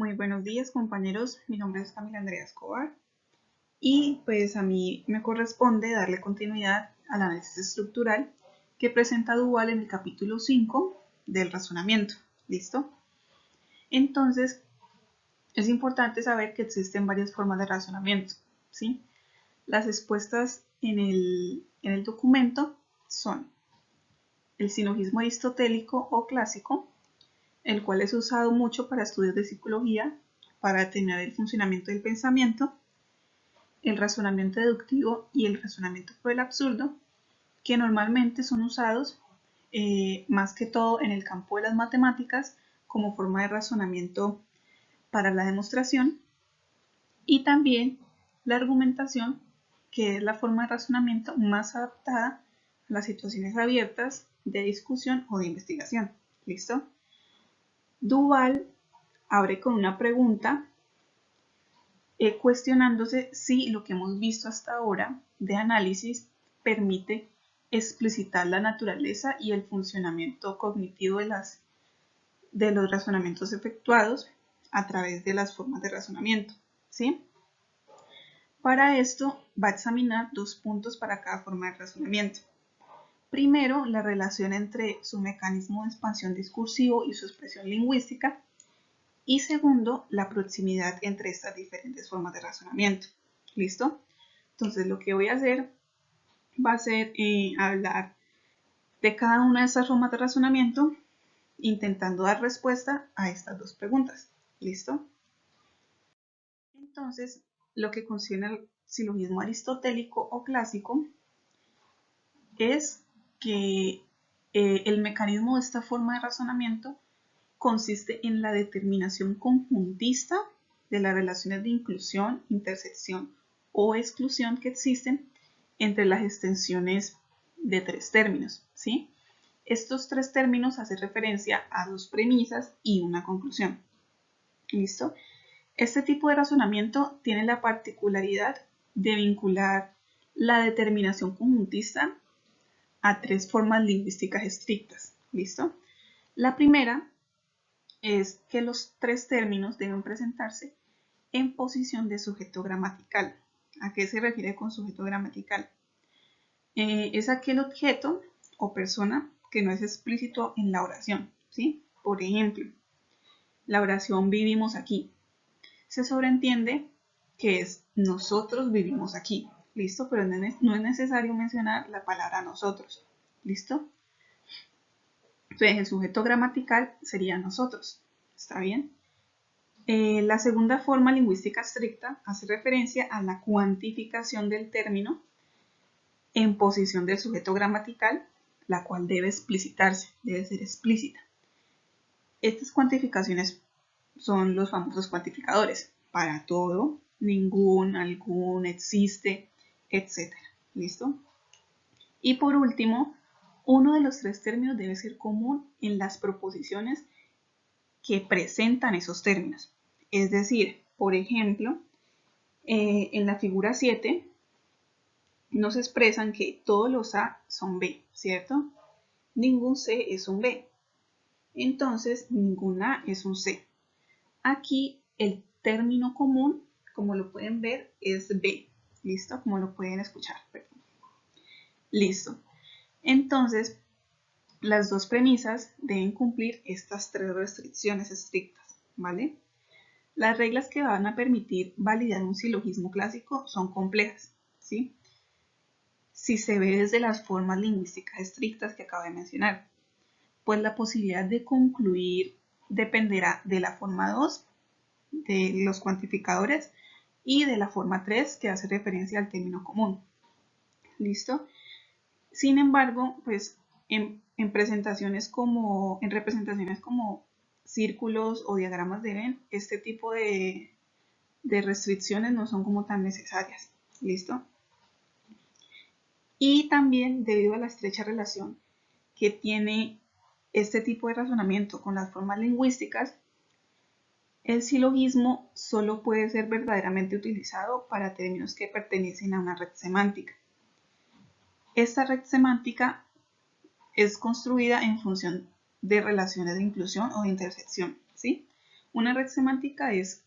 Muy buenos días, compañeros. Mi nombre es Camila Andrea Escobar y pues a mí me corresponde darle continuidad al análisis estructural que presenta Duval en el capítulo 5 del razonamiento. ¿Listo? Entonces, es importante saber que existen varias formas de razonamiento, ¿sí? Las expuestas en el documento son el silogismo aristotélico o clásico, el cual es usado mucho para estudios de psicología, para determinar el funcionamiento del pensamiento, el razonamiento deductivo y el razonamiento por el absurdo, que normalmente son usados más que todo en el campo de las matemáticas como forma de razonamiento para la demostración, y también la argumentación, que es la forma de razonamiento más adaptada a las situaciones abiertas de discusión o de investigación. ¿Listo? Duval abre con una pregunta cuestionándose si lo que hemos visto hasta ahora de análisis permite explicitar la naturaleza y el funcionamiento cognitivo de los razonamientos efectuados a través de las formas de razonamiento, ¿sí? Para esto va a examinar dos puntos para cada forma de razonamiento. Primero, la relación entre su mecanismo de expansión discursivo y su expresión lingüística. Y segundo, la proximidad entre estas diferentes formas de razonamiento. ¿Listo? Entonces lo que voy a hacer va a ser hablar de cada una de estas formas de razonamiento, intentando dar respuesta a estas dos preguntas. ¿Listo? Entonces, lo que concierne al silogismo aristotélico o clásico es que el mecanismo de esta forma de razonamiento consiste en la determinación conjuntista de las relaciones de inclusión, intersección o exclusión que existen entre las extensiones de tres términos, ¿sí? Estos tres términos hacen referencia a dos premisas y una conclusión. ¿Listo? Este tipo de razonamiento tiene la particularidad de vincular la determinación conjuntista a tres formas lingüísticas estrictas. ¿Listo? La primera es que los tres términos deben presentarse en posición de sujeto gramatical. ¿A qué se refiere con sujeto gramatical? Es aquel objeto o persona que no es explícito en la oración, ¿sí? Por ejemplo, la oración vivimos aquí. Se sobreentiende que es nosotros vivimos aquí, ¿listo? Pero no es necesario mencionar la palabra nosotros, ¿listo? Entonces el sujeto gramatical sería nosotros, ¿está bien? La segunda forma lingüística estricta hace referencia a la cuantificación del término en posición del sujeto gramatical, la cual debe explicitarse, debe ser explícita. Estas cuantificaciones son los famosos cuantificadores: para todo, ningún, algún, existe, etc. ¿Listo? Y por último, uno de los tres términos debe ser común en las proposiciones que presentan esos términos. Es decir, por ejemplo, en la figura 7 nos expresan que todos los A son B, ¿cierto? Ningún C es un B. Entonces, ningún A es un C. Aquí el término común, como lo pueden ver, es B. ¿Listo? Como lo pueden escuchar. Perdón. Listo. Entonces, las dos premisas deben cumplir estas tres restricciones estrictas, ¿vale? Las reglas que van a permitir validar un silogismo clásico son complejas, ¿sí? Si se ve desde las formas lingüísticas estrictas que acabo de mencionar, pues la posibilidad de concluir dependerá de la forma 2, de los cuantificadores, y de la forma 3, que hace referencia al término común. ¿Listo? Sin embargo, pues en representaciones como círculos o diagramas de Venn, este tipo de restricciones no son como tan necesarias. ¿Listo? Y también debido a la estrecha relación que tiene este tipo de razonamiento con las formas lingüísticas, el silogismo solo puede ser verdaderamente utilizado para términos que pertenecen a una red semántica. Esta red semántica es construida en función de relaciones de inclusión o de intersección, ¿sí? Una red semántica es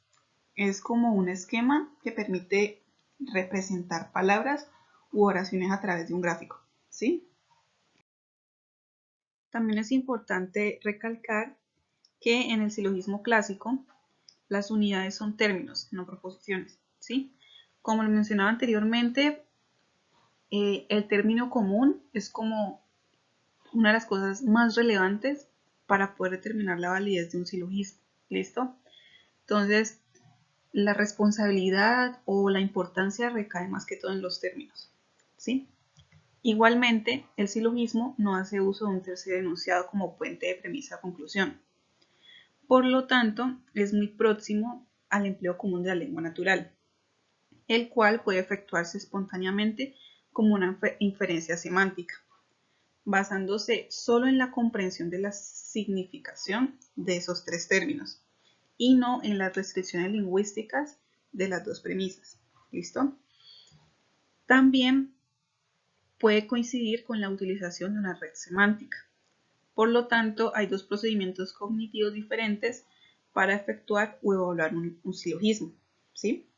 como un esquema que permite representar palabras u oraciones a través de un gráfico, ¿sí? También es importante recalcar que en el silogismo clásico las unidades son términos, no proposiciones, ¿sí? Como lo mencionaba anteriormente, el término común es como una de las cosas más relevantes para poder determinar la validez de un silogismo, ¿listo? Entonces, la responsabilidad o la importancia recae más que todo en los términos, ¿sí? Igualmente, el silogismo no hace uso de un tercer enunciado como puente de premisa a conclusión. Por lo tanto, es muy próximo al empleo común de la lengua natural, el cual puede efectuarse espontáneamente como una inferencia semántica, basándose solo en la comprensión de la significación de esos tres términos y no en las restricciones lingüísticas de las dos premisas. ¿Listo? También puede coincidir con la utilización de una red semántica. Por lo tanto, hay dos procedimientos cognitivos diferentes para efectuar o evaluar un silogismo, ¿sí?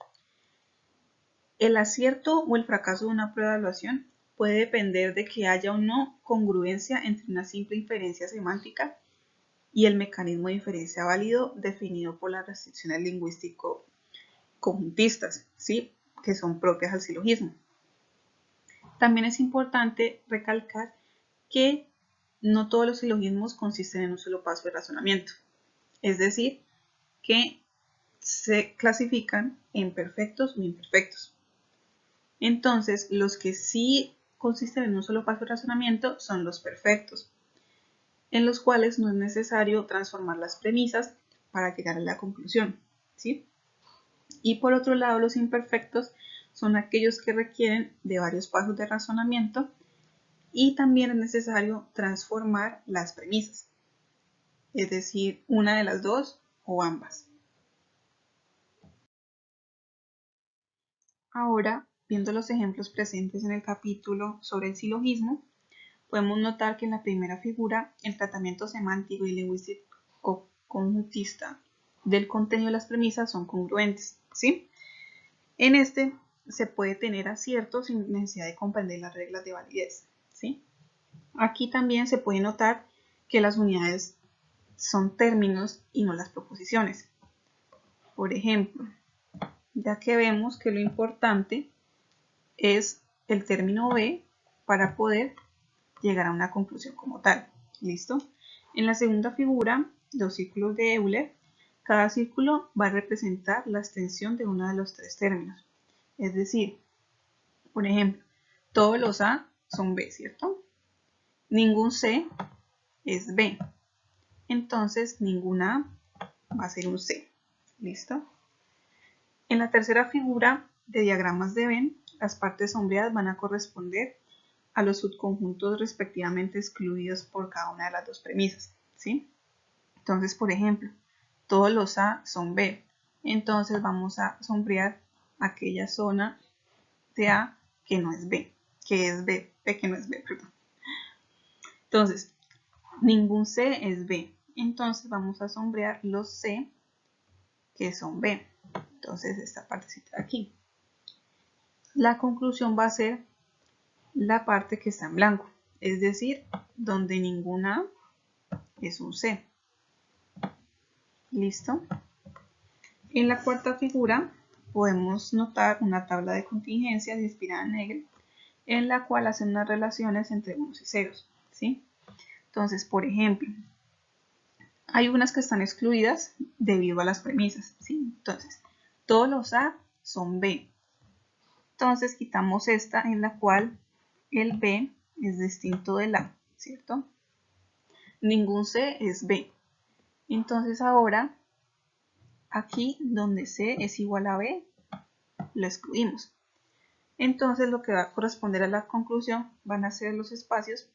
El acierto o el fracaso de una prueba de evaluación puede depender de que haya o no congruencia entre una simple inferencia semántica y el mecanismo de inferencia válido definido por las restricciones lingüístico-conjuntistas, ¿sí? Que son propias al silogismo. También es importante recalcar que no todos los silogismos consisten en un solo paso de razonamiento, es decir, que se clasifican en perfectos o imperfectos. Entonces, los que sí consisten en un solo paso de razonamiento son los perfectos, en los cuales no es necesario transformar las premisas para llegar a la conclusión, ¿sí? Y por otro lado, los imperfectos son aquellos que requieren de varios pasos de razonamiento y también es necesario transformar las premisas, es decir, una de las dos o ambas. Ahora, viendo los ejemplos presentes en el capítulo sobre el silogismo, podemos notar que en la primera figura el tratamiento semántico y lingüístico conjuntista del contenido de las premisas son congruentes, ¿sí? En este se puede tener aciertos sin necesidad de comprender las reglas de validez, ¿sí? Aquí también se puede notar que las unidades son términos y no las proposiciones. Por ejemplo, ya que vemos que lo importante es el término B para poder llegar a una conclusión como tal. ¿Listo? En la segunda figura, los círculos de Euler, cada círculo va a representar la extensión de uno de los tres términos. Es decir, por ejemplo, todos los A son B, ¿cierto? Ningún C es B. Entonces, ninguna A va a ser un C. ¿Listo? En la tercera figura de diagramas de Venn, las partes sombreadas van a corresponder a los subconjuntos respectivamente excluidos por cada una de las dos premisas, ¿sí? Entonces, por ejemplo, todos los A son B. Entonces vamos a sombrear aquella zona de A que no es B, que es B que no es B, perdón. Entonces, ningún C es B. Entonces vamos a sombrear los C que son B. Entonces, esta partecita de aquí. La conclusión va a ser la parte que está en blanco, es decir, donde ninguna es un C. ¿Listo? En la cuarta figura podemos notar una tabla de contingencias inspirada en Hegel, en la cual hacen unas relaciones entre unos y ceros, ¿sí? Entonces, por ejemplo, hay unas que están excluidas debido a las premisas, ¿sí? Entonces, todos los A son B. Entonces, quitamos esta en la cual el B es distinto del A, ¿cierto? Ningún C es B. Entonces, ahora, aquí donde C es igual a B, lo excluimos. Entonces, lo que va a corresponder a la conclusión van a ser los espacios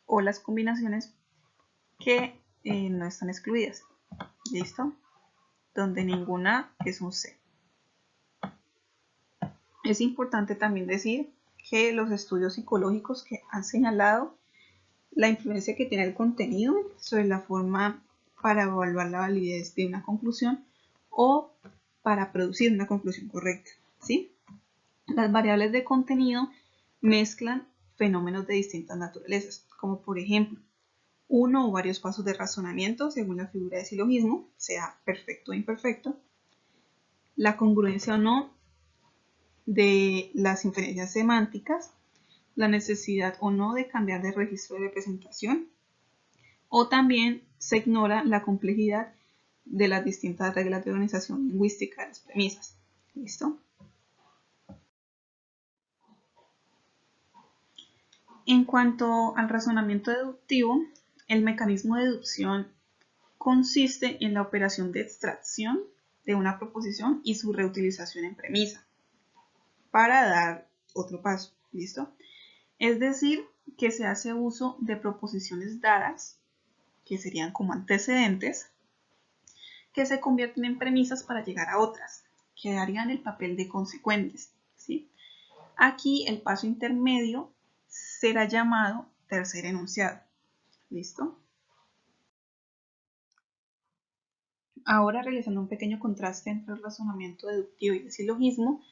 o las combinaciones que no están excluidas. ¿Listo? Donde ninguna es un C. Es importante también decir que los estudios psicológicos que han señalado la influencia que tiene el contenido sobre la forma para evaluar la validez de una conclusión o para producir una conclusión correcta, ¿sí? Las variables de contenido mezclan fenómenos de distintas naturalezas, como por ejemplo, uno o varios pasos de razonamiento según la figura de silogismo, sea perfecto o imperfecto, la congruencia o no de las inferencias semánticas, la necesidad o no de cambiar de registro de representación, o también se ignora la complejidad de las distintas reglas de organización lingüística de las premisas. ¿Listo? En cuanto al razonamiento deductivo, el mecanismo de deducción consiste en la operación de extracción de una proposición y su reutilización en premisa para dar otro paso. ¿Listo? Es decir, que se hace uso de proposiciones dadas, que serían como antecedentes, que se convierten en premisas para llegar a otras, que darían el papel de consecuentes, ¿sí? Aquí el paso intermedio será llamado tercer enunciado. ¿Listo? Ahora, realizando un pequeño contraste entre el razonamiento deductivo y el silogismo,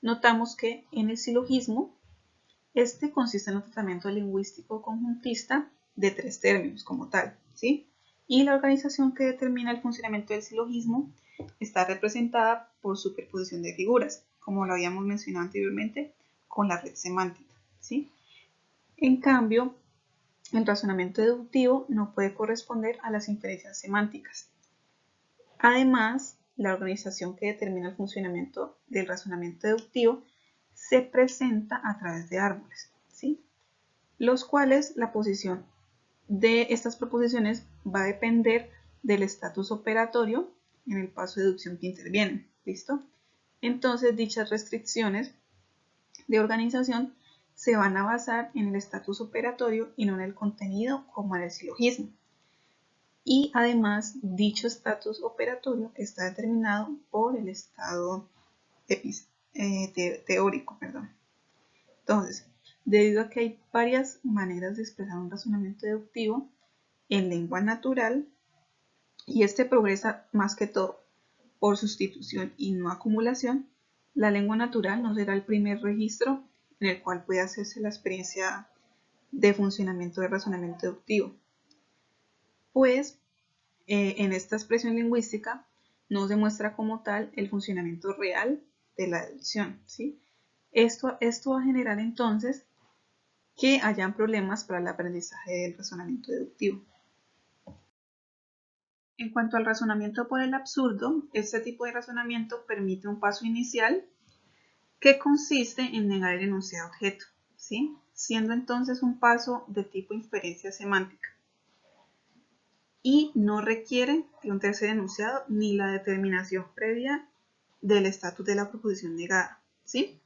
notamos que en el silogismo, este consiste en un tratamiento lingüístico conjuntista de tres términos como tal, ¿sí? Y la organización que determina el funcionamiento del silogismo está representada por superposición de figuras, como lo habíamos mencionado anteriormente, con la red semántica, ¿sí? En cambio, el razonamiento deductivo no puede corresponder a las inferencias semánticas. Además, la organización que determina el funcionamiento del razonamiento deductivo se presenta a través de árboles, ¿sí? Los cuales la posición de estas proposiciones va a depender del estatus operatorio en el paso de deducción que interviene. ¿Listo? Entonces, dichas restricciones de organización se van a basar en el estatus operatorio y no en el contenido como en el silogismo. Y además, dicho estatus operatorio está determinado por el estado teórico. Entonces, debido a que hay varias maneras de expresar un razonamiento deductivo en lengua natural, y este progresa más que todo por sustitución y no acumulación, la lengua natural no será el primer registro en el cual puede hacerse la experiencia de funcionamiento del razonamiento deductivo. Pues en esta expresión lingüística no se muestra como tal el funcionamiento real de la deducción, ¿sí? Esto va a generar entonces que hayan problemas para el aprendizaje del razonamiento deductivo. En cuanto al razonamiento por el absurdo, este tipo de razonamiento permite un paso inicial que consiste en negar el enunciado objeto, ¿sí? Siendo entonces un paso de tipo inferencia semántica. Y no requiere de un tercer enunciado ni la determinación previa del estatus de la proposición negada, ¿sí?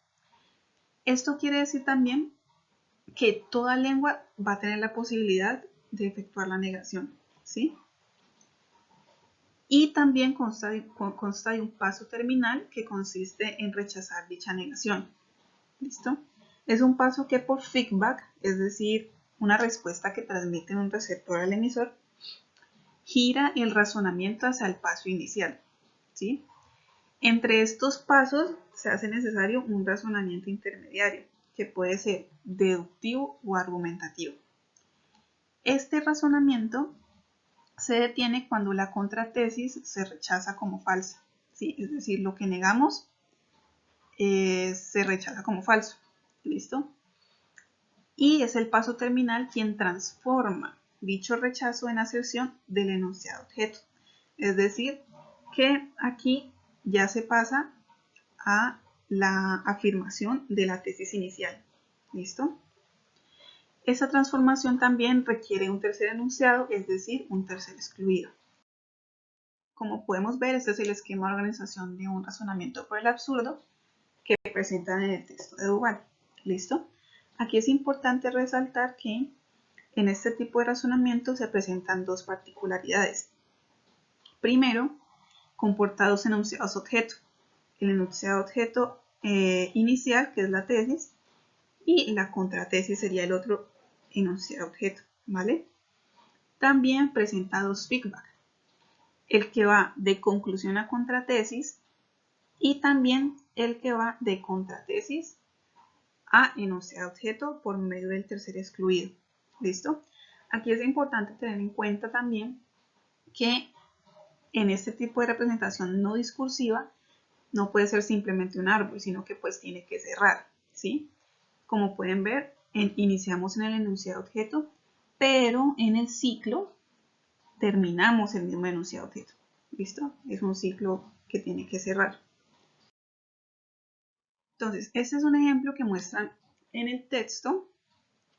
Esto quiere decir también que toda lengua va a tener la posibilidad de efectuar la negación, ¿sí? Y también consta de un paso terminal que consiste en rechazar dicha negación. ¿Listo? Es un paso que por feedback, es decir, una respuesta que transmite un receptor al emisor, gira el razonamiento hacia el paso inicial, ¿sí? Entre estos pasos se hace necesario un razonamiento intermediario, que puede ser deductivo o argumentativo. Este razonamiento se detiene cuando la contratesis se rechaza como falsa, ¿sí? Es decir, lo que negamos se rechaza como falso. ¿Listo? Y es el paso terminal quien transforma dicho rechazo en aserción del enunciado objeto. Es decir, que aquí ya se pasa a la afirmación de la tesis inicial. ¿Listo? Esa transformación también requiere un tercer enunciado, es decir, un tercer excluido. Como podemos ver, este es el esquema de organización de un razonamiento por el absurdo que presentan en el texto de Duval. ¿Listo? Aquí es importante resaltar que en este tipo de razonamiento se presentan dos particularidades. Primero, comporta dos enunciados objeto. El enunciado objeto inicial, que es la tesis, y la contratesis sería el otro enunciado objeto, ¿vale? También presenta dos feedback. el que va de conclusión a contratesis y también el que va de contratesis a enunciado objeto por medio del tercer excluido. ¿Listo? Aquí es importante tener en cuenta también que en este tipo de representación no discursiva no puede ser simplemente un árbol, sino que pues tiene que cerrar, ¿sí? Como pueden ver, iniciamos en el enunciado objeto, pero en el ciclo terminamos el mismo enunciado objeto. ¿Listo? Es un ciclo que tiene que cerrar. Entonces, este es un ejemplo que muestran en el texto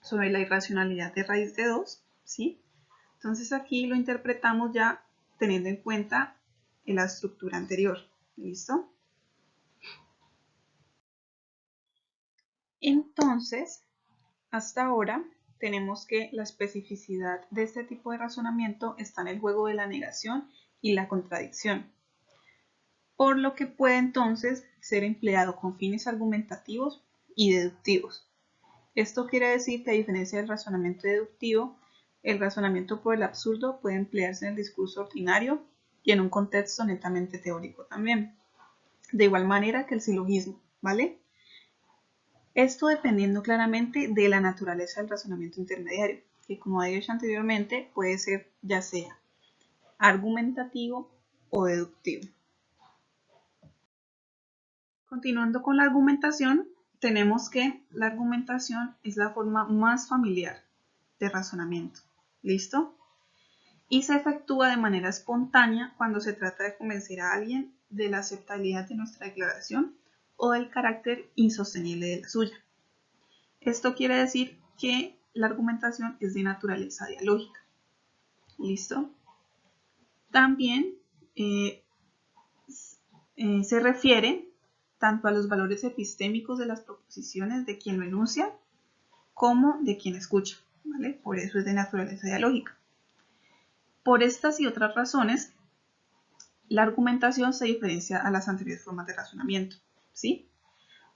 sobre la irracionalidad de raíz de 2, ¿sí? Entonces aquí lo interpretamos ya teniendo en cuenta la estructura anterior. ¿Listo? Entonces, hasta ahora tenemos que la especificidad de este tipo de razonamiento está en el juego de la negación y la contradicción, por lo que puede entonces ser empleado con fines argumentativos y deductivos. Esto quiere decir que a diferencia del razonamiento deductivo, el razonamiento por el absurdo puede emplearse en el discurso ordinario y en un contexto netamente teórico también, de igual manera que el silogismo, ¿vale? Esto dependiendo claramente de la naturaleza del razonamiento intermediario, que como he dicho anteriormente puede ser ya sea argumentativo o deductivo. Continuando con la argumentación, tenemos que la argumentación es la forma más familiar de razonamiento. ¿Listo? Y se efectúa de manera espontánea cuando se trata de convencer a alguien de la aceptabilidad de nuestra declaración o del carácter insostenible de la suya. Esto quiere decir que la argumentación es de naturaleza dialógica. ¿Listo? También se refiere tanto a los valores epistémicos de las proposiciones de quien lo enuncia como de quien escucha, ¿vale? Por eso es de naturaleza dialógica. Por estas y otras razones, la argumentación se diferencia a las anteriores formas de razonamiento, ¿sí?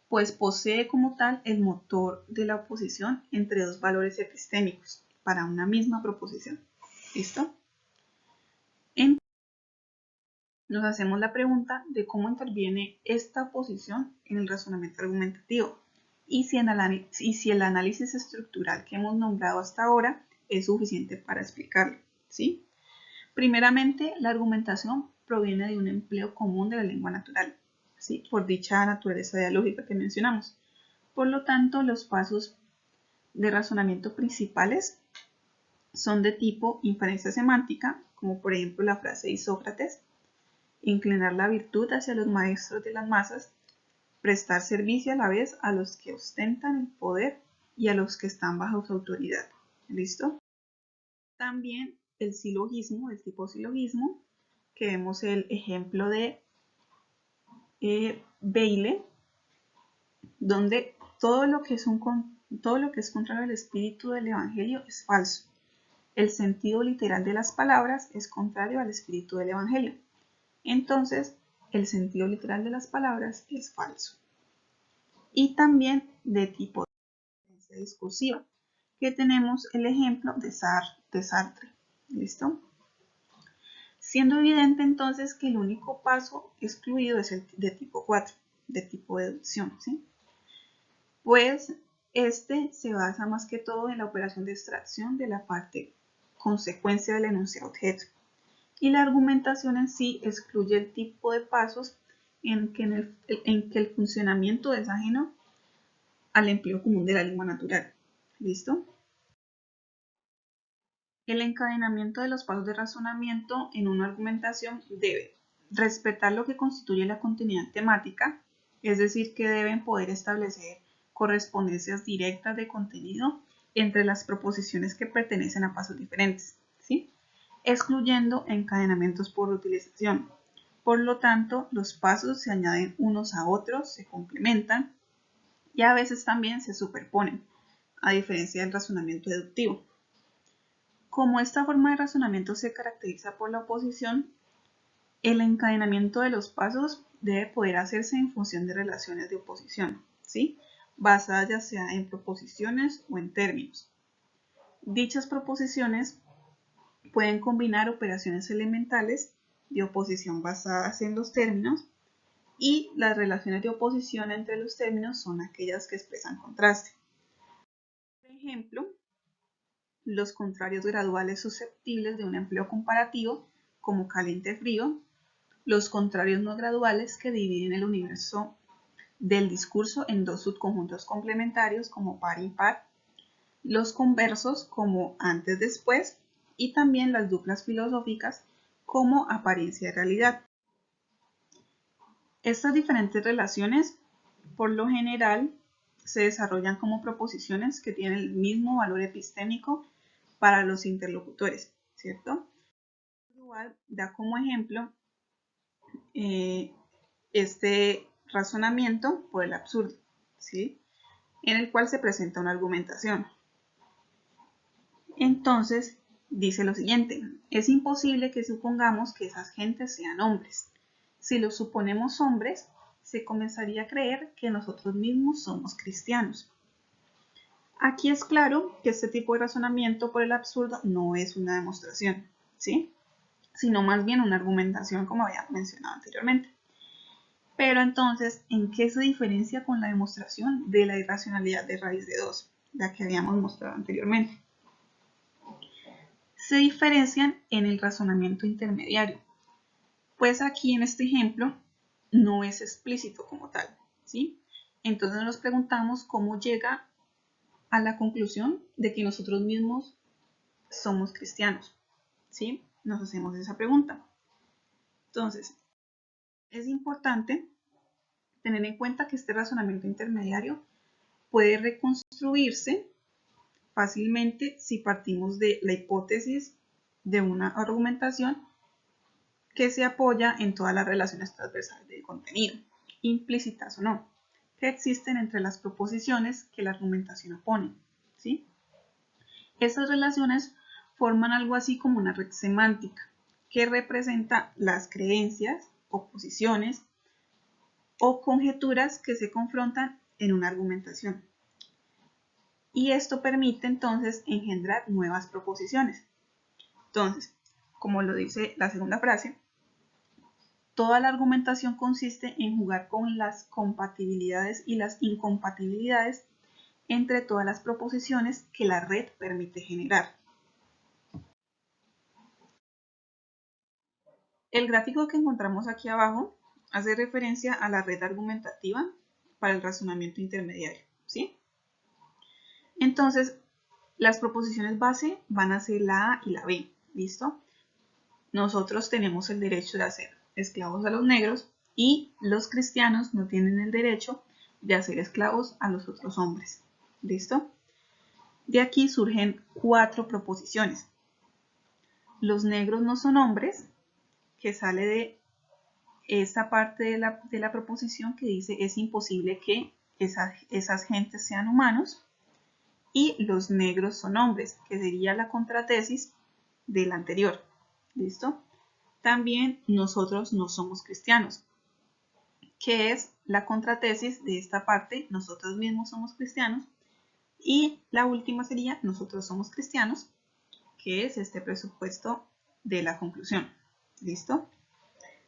Pues posee como tal el motor de la oposición entre dos valores epistémicos para una misma proposición. ¿Listo? Nos hacemos la pregunta de cómo interviene esta oposición en el razonamiento argumentativo y si el análisis estructural que hemos nombrado hasta ahora es suficiente para explicarlo, ¿sí? Primeramente, la argumentación proviene de un empleo común de la lengua natural, ¿sí? Por dicha naturaleza dialógica que mencionamos. Por lo tanto, los pasos de razonamiento principales son de tipo inferencia semántica, como por ejemplo la frase de Isócrates, inclinar la virtud hacia los maestros de las masas, prestar servicio a la vez a los que ostentan el poder y a los que están bajo su autoridad. ¿Listo? También el silogismo, el tipo silogismo, que vemos el ejemplo de Bayle, donde todo lo que es contrario al espíritu del Evangelio es falso. El sentido literal de las palabras es contrario al espíritu del Evangelio. Entonces, el sentido literal de las palabras es falso. Y también de tipo de discursiva, que tenemos el ejemplo de Sartre. ¿Listo? Siendo evidente entonces que el único paso excluido es el de tipo 4, de tipo deducción, ¿sí? Pues este se basa más que todo en la operación de extracción de la parte consecuencia del enunciado objeto. Y la argumentación en sí excluye el tipo de pasos en que el funcionamiento es ajeno al empleo común de la lengua natural. ¿Listo? El encadenamiento de los pasos de razonamiento en una argumentación debe respetar lo que constituye la continuidad temática, es decir, que deben poder establecer correspondencias directas de contenido entre las proposiciones que pertenecen a pasos diferentes, ¿sí? Excluyendo encadenamientos por utilización. Por lo tanto, los pasos se añaden unos a otros, se complementan y a veces también se superponen, a diferencia del razonamiento deductivo. Como esta forma de razonamiento se caracteriza por la oposición, el encadenamiento de los pasos debe poder hacerse en función de relaciones de oposición, ¿sí? Basadas ya sea en proposiciones o en términos. Dichas proposiciones pueden combinar operaciones elementales de oposición basadas en los términos, y las relaciones de oposición entre los términos son aquellas que expresan contraste. Por ejemplo, los contrarios graduales susceptibles de un empleo comparativo, como caliente-frío, los contrarios no graduales que dividen el universo del discurso en dos subconjuntos complementarios, como par-impar, los conversos, como antes-después, y también las duplas filosóficas, como apariencia y realidad. Estas diferentes relaciones, por lo general, se desarrollan como proposiciones que tienen el mismo valor epistémico para los interlocutores, ¿cierto? Igual da como ejemplo este razonamiento por el absurdo, ¿sí? En el cual se presenta una argumentación. Entonces, dice lo siguiente: es imposible que supongamos que esas gentes sean hombres. Si los suponemos hombres, se comenzaría a creer que nosotros mismos somos cristianos. Aquí es claro que este tipo de razonamiento por el absurdo no es una demostración, ¿sí? Sino más bien una argumentación, como había mencionado anteriormente. Pero entonces, ¿en qué se diferencia con la demostración de la irracionalidad de raíz de 2, la que habíamos mostrado anteriormente? Se diferencian en el razonamiento intermediario, pues aquí en este ejemplo no es explícito como tal, ¿sí? Entonces nos preguntamos cómo llega a la conclusión de que nosotros mismos somos cristianos, ¿sí? Nos hacemos esa pregunta. Entonces, es importante tener en cuenta que este razonamiento intermediario puede reconstruirse fácilmente si partimos de la hipótesis de una argumentación que se apoya en todas las relaciones transversales del contenido, implícitas o no, que existen entre las proposiciones que la argumentación opone, ¿sí? Esas relaciones forman algo así como una red semántica que representa las creencias, oposiciones o conjeturas que se confrontan en una argumentación. Y esto permite entonces engendrar nuevas proposiciones. Entonces, como lo dice la segunda frase, toda la argumentación consiste en jugar con las compatibilidades y las incompatibilidades entre todas las proposiciones que la red permite generar. El gráfico que encontramos aquí abajo hace referencia a la red argumentativa para el razonamiento intermediario, ¿sí? Entonces, las proposiciones base van a ser la A y la B, ¿listo? Nosotros tenemos el derecho de hacer esclavos a los negros y los cristianos no tienen el derecho de hacer esclavos a los otros hombres, ¿listo? De aquí surgen 4 proposiciones. Los negros no son hombres, que sale de esta parte de la proposición que dice es imposible que esas gentes sean humanos, y los negros son hombres, que sería la contratesis del anterior. ¿Listo? También nosotros no somos cristianos, que es la contratesis de esta parte, nosotros mismos somos cristianos, y la última sería nosotros somos cristianos, que es este presupuesto de la conclusión. ¿Listo?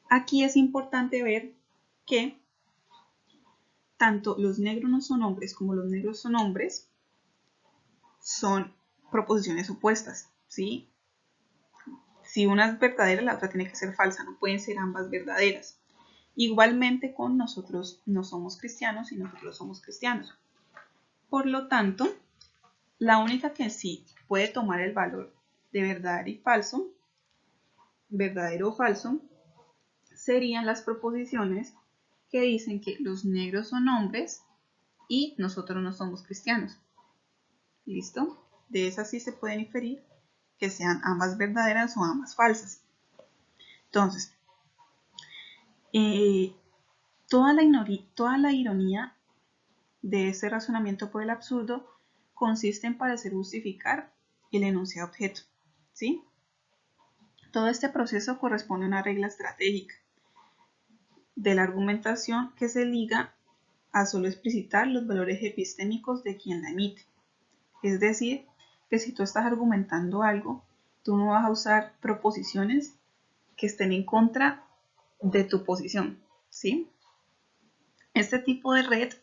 Aquí es importante ver que tanto los negros no son hombres como los negros son hombres son proposiciones opuestas, ¿sí? Si una es verdadera, la otra tiene que ser falsa, no pueden ser ambas verdaderas. Igualmente con nosotros no somos cristianos y nosotros somos cristianos. Por lo tanto, la única que sí puede tomar el valor de verdadero o falso, serían las proposiciones que dicen que los negros son hombres y nosotros no somos cristianos. ¿Listo? De esas sí se pueden inferir que sean ambas verdaderas o ambas falsas. Entonces, toda la ironía de ese razonamiento por el absurdo consiste en parecer justificar el enunciado objeto, ¿sí? Todo este proceso corresponde a una regla estratégica de la argumentación que se liga a solo explicitar los valores epistémicos de quien la emite. Es decir, que si tú estás argumentando algo, tú no vas a usar proposiciones que estén en contra de tu posición, ¿sí? Este tipo de red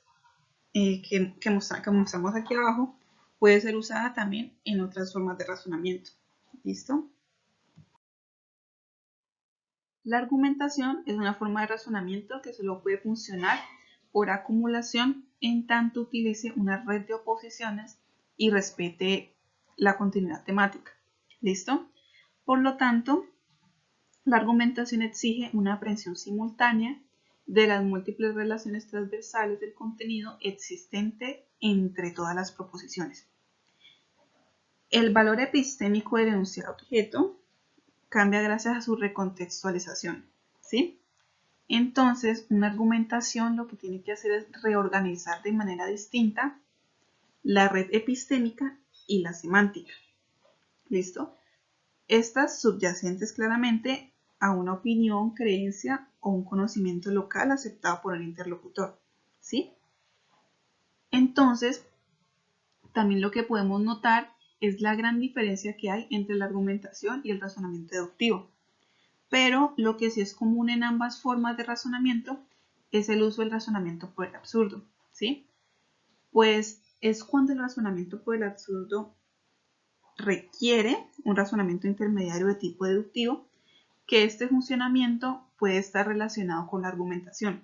que mostramos aquí abajo puede ser usada también en otras formas de razonamiento. ¿Listo? La argumentación es una forma de razonamiento que solo puede funcionar por acumulación en tanto utilice una red de oposiciones y respete la continuidad temática. ¿Listo? Por lo tanto, la argumentación exige una aprehensión simultánea de las múltiples relaciones transversales del contenido existente entre todas las proposiciones. El valor epistémico del enunciado objeto cambia gracias a su recontextualización, ¿sí? Entonces, una argumentación lo que tiene que hacer es reorganizar de manera distinta la red epistémica y la semántica. ¿Listo? Estas subyacentes claramente a una opinión, creencia o un conocimiento local aceptado por el interlocutor, ¿sí? Entonces, también lo que podemos notar es la gran diferencia que hay entre la argumentación y el razonamiento deductivo. Pero lo que sí es común en ambas formas de razonamiento es el uso del razonamiento por el absurdo, ¿sí? Pues es cuando el razonamiento por el absurdo requiere un razonamiento intermediario de tipo deductivo, que este funcionamiento puede estar relacionado con la argumentación.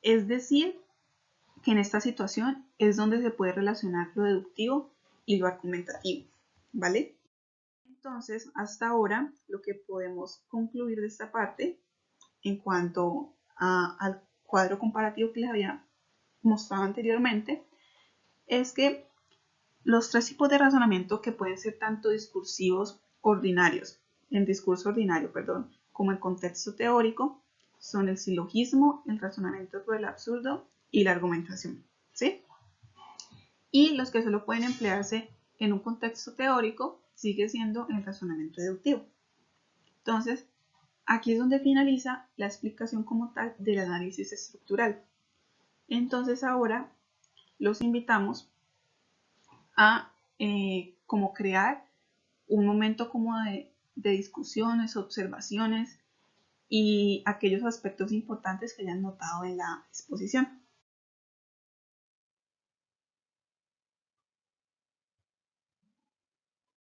Es decir, que en esta situación es donde se puede relacionar lo deductivo y lo argumentativo, ¿vale? Entonces, hasta ahora, lo que podemos concluir de esta parte en cuanto al cuadro comparativo que les había mostrado anteriormente, es que los tres tipos de razonamiento que pueden ser tanto discursivos ordinarios, en discurso ordinario, perdón, como en contexto teórico, son el silogismo, el razonamiento por el absurdo y la argumentación, ¿sí? Y los que solo pueden emplearse en un contexto teórico sigue siendo el razonamiento deductivo. Entonces, aquí es donde finaliza la explicación como tal del análisis estructural. Entonces ahora los invitamos a como crear un momento como de discusiones, observaciones y aquellos aspectos importantes que hayan notado en la exposición.